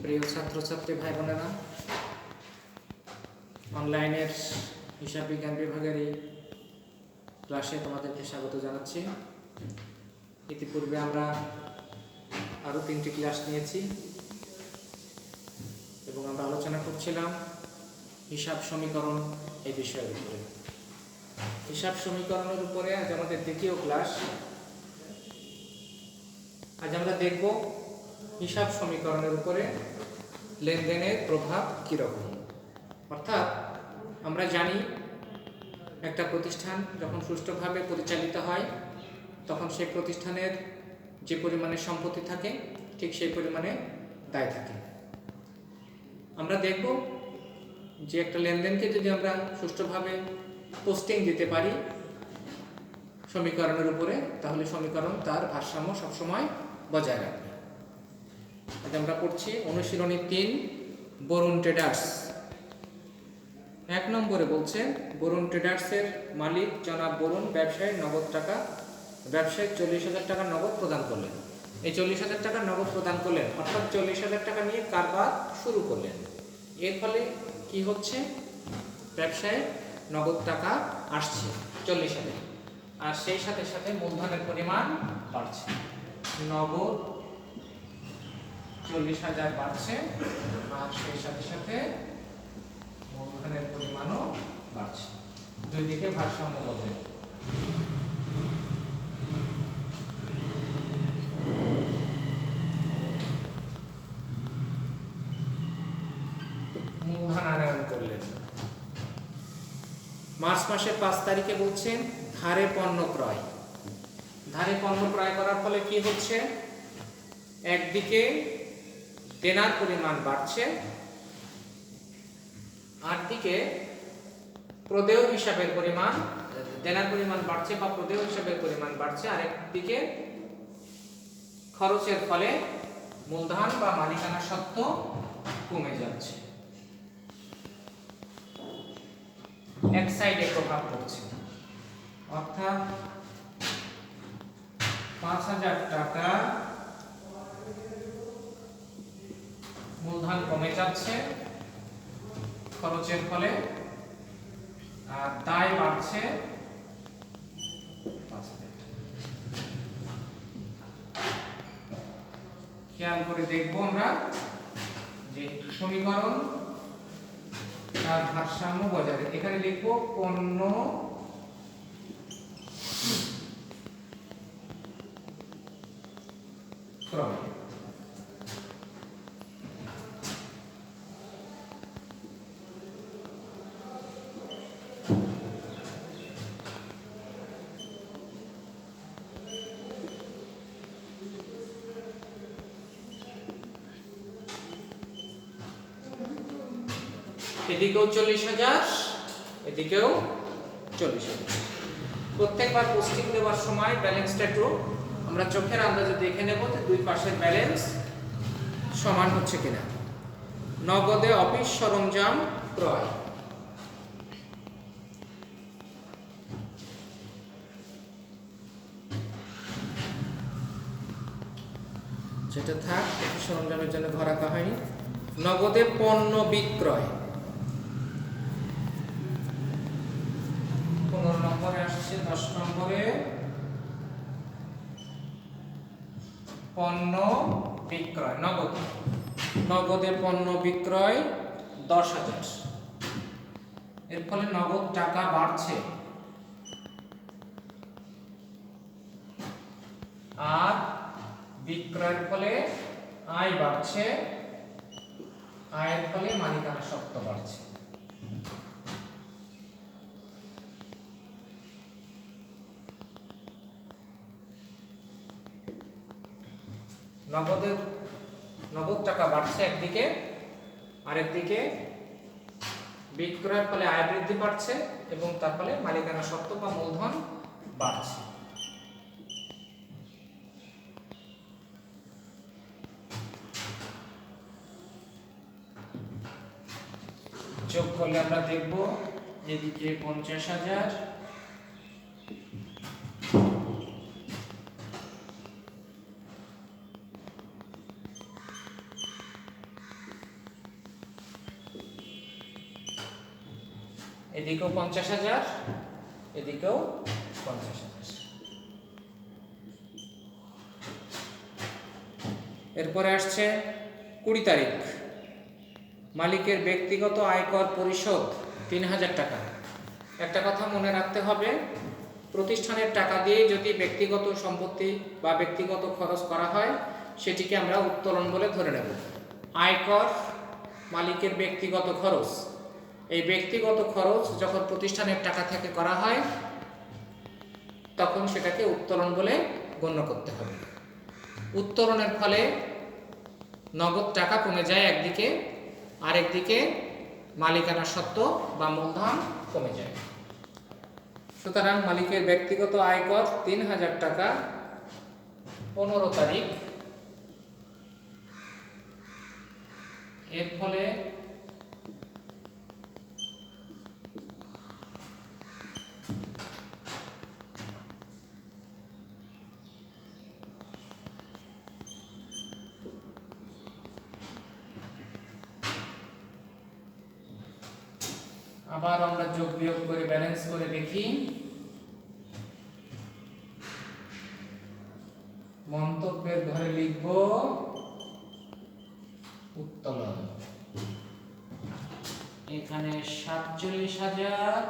প্রিয় ছাত্রছাত্রী ভাই বোনেরা, অনলাইনের হিসাব বিজ্ঞান বিভাগের এই ক্লাসে তোমাদেরকে স্বাগত জানাচ্ছি। ইতিপূর্বে আমরা আরও 3টি ক্লাস নিয়েছি এবং আমরা আলোচনা করছিলাম হিসাব সমীকরণ এই বিষয়ের উপরে। হিসাব সমীকরণের উপরে আজ আমাদের দ্বিতীয় ক্লাস। আজ আমরা দেখব হিসাব সমীকরণের উপরে লেনদেনের প্রভাব কীরকম। অর্থাৎ আমরা জানি একটা প্রতিষ্ঠান যখন সুষ্ঠুভাবে পরিচালিত হয় তখন সেই প্রতিষ্ঠানের যে পরিমাণে সম্পত্তি থাকে ঠিক সেই পরিমাণে দায় থাকে। আমরা দেখব যে একটা লেনদেনকে যদি আমরা সুষ্ঠুভাবে পোস্টিং দিতে পারি সমীকরণের উপরে, তাহলে সমীকরণ তার ভারসাম্য সবসময় বজায় রাখবে। আজ আমরা পড়ছি অনুশীলনী 3, বরুণ ট্রেডার্স। 1 নম্বরে বলছে বরুণ ট্রেডার্সের মালিক জনাব বরুণ ব্যবসায়ীর নগদ টাকা ব্যবসায়ী 40,000 টাকা নগদ প্রদান করলেন। এই 40,000 টাকা নগদ প্রদান করলেন অর্থাৎ 40,000 টাকা নিয়ে কারবার শুরু করলেন। এর ফলে কি হচ্ছে, ব্যবসায় নগদ টাকা আসছে 40,000, আর সেই সাথে সাথে মূলধনের পরিমাণ বাড়ছে। নগদ 40,000 বাড়ছে আর সেই সাথে সাথে মূলধনের পরিমাণও বাড়ছে। দুই দিকে ভারসাম্য বজায়। মূলধনায়ন করলেন। মার্চ মাসের 5 তারিখে বলছেন ধারে পণ্য ক্রয়। ধারে পণ্য ক্রয় করার ফলে কি হচ্ছে, একদিকে দেনার পরিমাণ বাড়ছে, আরদিকে প্রদেয় হিসাবের পরিমাণ, দেনার পরিমাণ বাড়ছে বা প্রদেয় হিসাবের পরিমাণ বাড়ছে, আর একদিকে খরচের ফলে মূলধন বা মালিকানা সত্ত্ব কমে যাচ্ছে। এক সাইডে প্রভাব পড়ছে, অর্থাৎ 5,000 টাকা মূলধন কমে যাচ্ছে খরচের ফলে, আর দায় বাড়ছে 5,000 টাকা। খেয়াল করে দেখবো আমরা যে সমীকরণ তার ভারসাম্য বজায় রাখে। এখানে লিখবো পণ্য ক্রয়। এদিকেও 40,000, এদিকেও 40,000। প্রত্যেকবার পোস্টিং দেওয়ার সময় ব্যালেন্সটা একটু আমরা চোখের আন্দাজে দেখে নেব যে দুই পাশের ব্যালেন্স সমান হচ্ছে কিনা। নগদে অফিস সরঞ্জাম ক্রয়। যেটা থাক অফিস সরঞ্জামের জন্য ঘর রাখা হয়নি। নগদে পণ্য বিক্রয় 15 নম্বরে আসছে। 10 নম্বরে পণ্য বিক্রয় নগদে পণ্য বিক্রয় 10,000। এর ফলে নগদ টাকা বাড়ছে আর বিক্রয়ের ফলে আয় বাড়ছে, আয়ের ফলে মালিকানা সত্ত্ব বাড়ছে। নগদ টাকা বাড়ছে একদিকে, আরেকদিকে বিক্রয়ের ফলে আয় বৃদ্ধি পাচ্ছে এবং তার ফলে মালিকানা সত্ত্ব বা মূলধন বাড়ছে। যোগ করলে আমরা দেখব এদিকে 50,000, এদিকেও 50,000, এদিকেও 50,000। এরপরে আসছে 20 তারিখ, মালিকের ব্যক্তিগত আয়কর পরিশোধ 3,000 টাকা। একটা কথা মনে রাখতে হবে, প্রতিষ্ঠানের টাকা দিয়ে যদি ব্যক্তিগত সম্পত্তি বা ব্যক্তিগত খরচ করা হয় সেটিকে আমরা উত্তোলন বলে ধরে নেব। আয়কর মালিকের ব্যক্তিগত খরচ, এই ব্যক্তিগত খরচ যখন প্রতিষ্ঠানের টাকা থেকে করা হয় তখন সেটাকে উত্তোলন বলে গণ্য করতে হবে। উত্তোলনের ফলে নগদ টাকা কমে যায় একদিকে, আরেকদিকে মালিকানা সত্ত্ব বা মূলধন কমে যায়। সুতরাং মালিকের ব্যক্তিগত আয়কর 3,000 টাকা 15 তারিখ। এর ফলে আবার আমরা যোগ বিয়োগ করে ব্যালেন্স করে দেখি। মন্তব্যের ঘরে লিখব উত্তোলন। এখানে 47,000,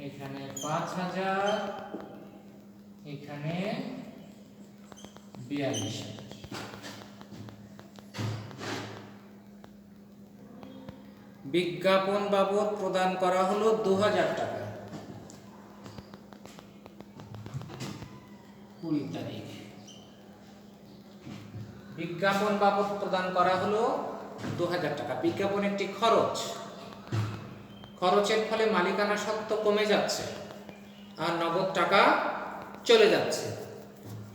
এখানে 5,000, এখানে 42,000। বিজ্ঞাপন বাবদ প্রদান করা হলো 2,000 টাকা 20 তারিখ। বিজ্ঞাপন বাবদ প্রদান করা হলো 2,000 টাকা। বিজ্ঞাপন একটি খরচ, খরচের ফলে মালিকানা সত্ত্ব কমে যাচ্ছে আর নগদ টাকা চলে যাচ্ছে।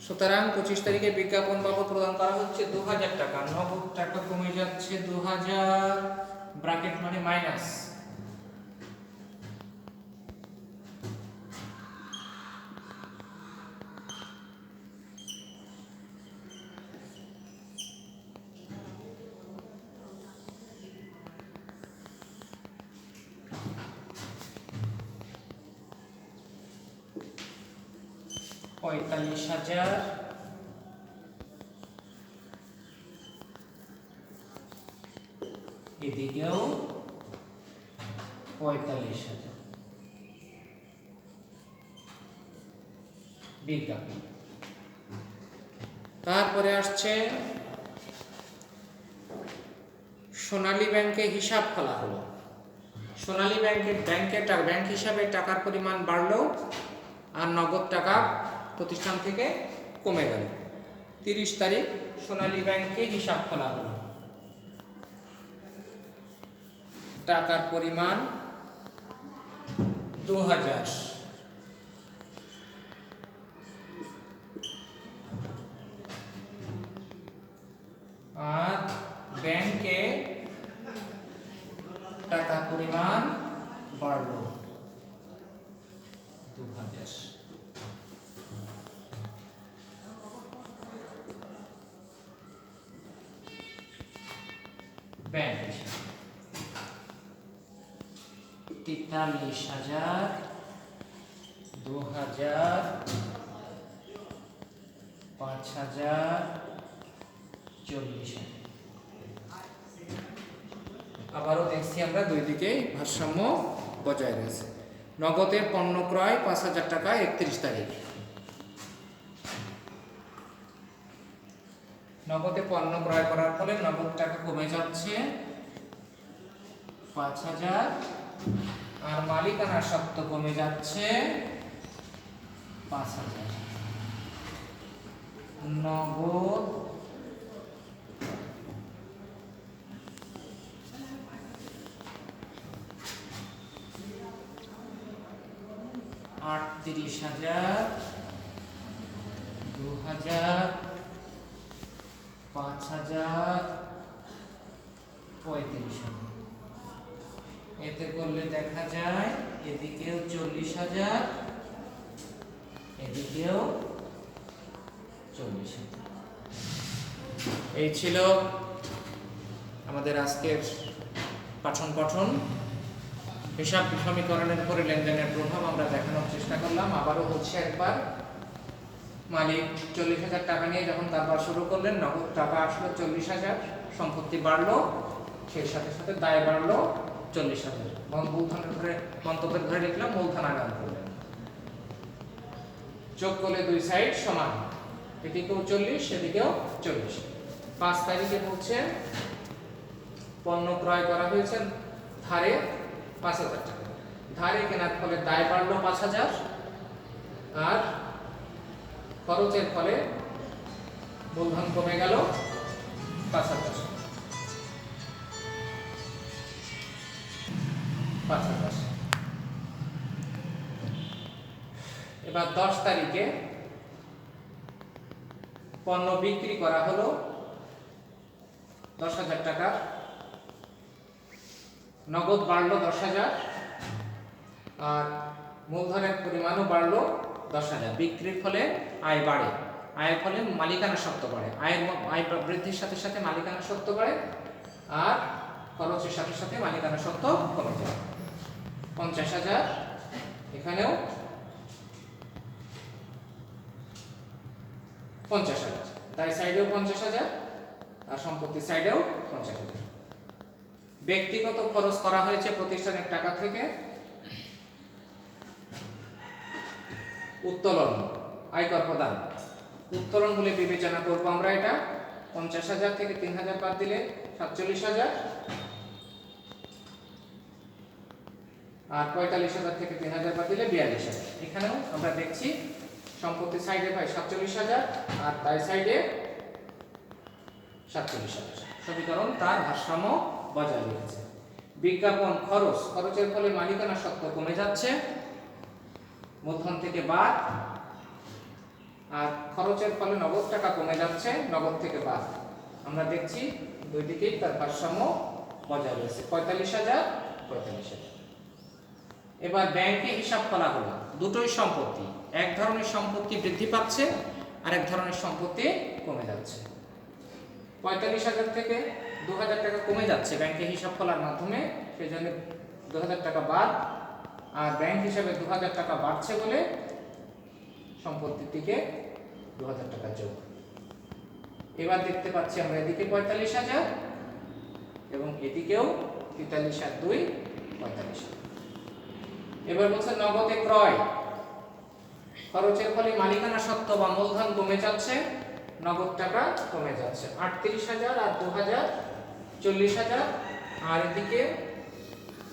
সুতরাং 25 তারিখে বিজ্ঞাপন বাবদ প্রদান করা হচ্ছে 2,000 টাকা, নগদ টাকা কমে যাচ্ছে 2,000, ব্র্যাকেট মানে মাইনাস। $45,000, এদিকেও 45,000। বিজ্ঞাপন। তারপরে আসছে সোনালী ব্যাংকে হিসাব খোলা হলো। সোনালী ব্যাংক হিসাবে টাকার পরিমাণ বাড়লো আর নগদ টাকা প্রতিষ্ঠান থেকে কমে গেল। 30 তারিখ সোনালী ব্যাংকে হিসাব খোলা হলো। টাকার পরিমাণ 2,000, আর ব্যাংকে টাকার পরিমাণ বাড়লো 2,000। ব্যাংক 43,000, 2,000, 5,000, 40,000। আবারও দেখছি আমরা দুই দিকে ভারসাম্য বজায় রয়েছে। নগদের পণ্য ক্রয় 5,000 টাকা 31 তারিখ। নগদে পণ্য ক্রয় করার ফলে নগদ টাকা কমে যাচ্ছে 5,000, আর মালিকানা সত্ত্ব কমে যাচ্ছে 5,000। নগদ 38,000, 2,000, 5,000, 35,000। এতে করলে দেখা যায় এদিকেও 40,000, এদিকেও 40,000। এই ছিল আমাদের আজকের পঠন হিসাব সমীকরণের উপরে লেনদেনের প্রভাব আমরা দেখানোর চেষ্টা করলাম। আবারও হচ্ছে একবার, মালিক 40,000 টাকা নিয়ে যখন কারবার শুরু করলেন, নগদ টাকা আসলো 40,000, সম্পত্তি বাড়লো, সেই সাথে সাথে দায় বাড়লো 40,000। মূলধনের ঘরে মন্তব্যের ঘরে লিখলাম মূলধন আগাম করলেন, যোগ করলে দুই সাইড সমান, এদিকেও 40 সেদিকেও 40। 5 তারিখে বলছে পণ্য ক্রয় করা হয়েছে ধারে 5,000 টাকা, ধারে কেনার ফলে দায় বাড়লো 5,000 আর খরচের ফলে মূলধন কমে গেল 5,000। এবার 10 তারিখে পণ্য বিক্রি করা হলো 10,000 টাকা, নগদ বাড়লো 10,000 আর মূলধনের পরিমাণও বাড়লো 10,000। বিক্রির ফলে আয় বাড়ে, আয়ের ফলে মালিকানা সত্ত্ব বাড়ে, আয় বৃদ্ধির সাথে সাথে মালিকানা সত্ত্ব বাড়ে আর খরচের সাথে সাথে মালিকানা সত্ত্ব কমে যায়। 50,000 এখানেও 50,000, দায় সাইডেও 50,000 আর সম্পত্তি সাইডেও 50,000। ব্যক্তিগত খরচ করা হয়েছে প্রতিষ্ঠানের টাকা থেকে। উত্তোলন, আয়কর প্রদান, উত্তোলন বলে বিবেচনা করব আমরা। এটা 50,000 থেকে 3,000 বাদ দিলে 47,000 আর 45,000 থেকে 3,000 বাদ দিলে 42,000। এখানেও আমরা দেখছি সম্পত্তি সাইডে পাই 47,000 আর দায় সাইডে 47,000। সমীকরণ তার ভারসাম্য বজায় রেখেছে। বিজ্ঞাপন, খরচের ফলে মালিকানা সত্ত্ব কমে যাচ্ছে, মূলধন থেকে বাদ, আর খরচের ফলে নগদ টাকা কমে যাচ্ছে, নগদ থেকে বাদ। আমরা দেখছি দুই দিকেই তার ভারসাম্য বজায় রয়েছে। 45,000। এবার ব্যাংকে হিসাব করা হলো দুটোই সম্পত্তি, এক ধরনের সম্পত্তি বৃদ্ধি পাচ্ছে আর এক ধরনের সম্পত্তি কমে যাচ্ছে। 45,000 থেকে 2,000 টাকা কমে যাচ্ছে ব্যাংকে হিসাব খোলার মাধ্যমে, সেই জন্য 2,000 টাকা বাদ, আর ব্যাংক হিসাবে 2,000 টাকা বাড়ছে বলে সম্পত্তির দিকে 2,000 টাকা যোগ। এবার দেখতে পাচ্ছি আমরা এদিকে 45,000 এবং এদিকেও 43 আর 2 45,000। এবার বলছে নগদে ক্রয়, খরচের ফলে মালিকানা সত্ত্ব বা মূলধন কমে যাচ্ছে, নগদ টাকা কমে যাচ্ছে। 38,000 আর 2,000 40,000 আর এদিকে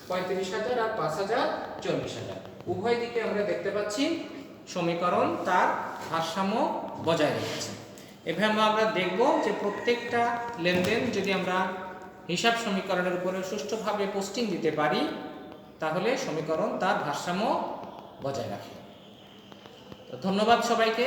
35,000 আর 5,000 40,000। উভয় দিকে আমরা দেখতে পাচ্ছি সমীকরণ তার ভারসাম্য বজায় রেখেছে। এভাবে আমরা দেখব যে প্রত্যেকটা লেনদেন যদি আমরা হিসাব সমীকরণের উপরে সুষ্ঠুভাবে পোস্টিং দিতে পারি তাহলে সমীকরণ তার ভারসাম্য বজায় রাখে। তো ধন্যবাদ সবাইকে।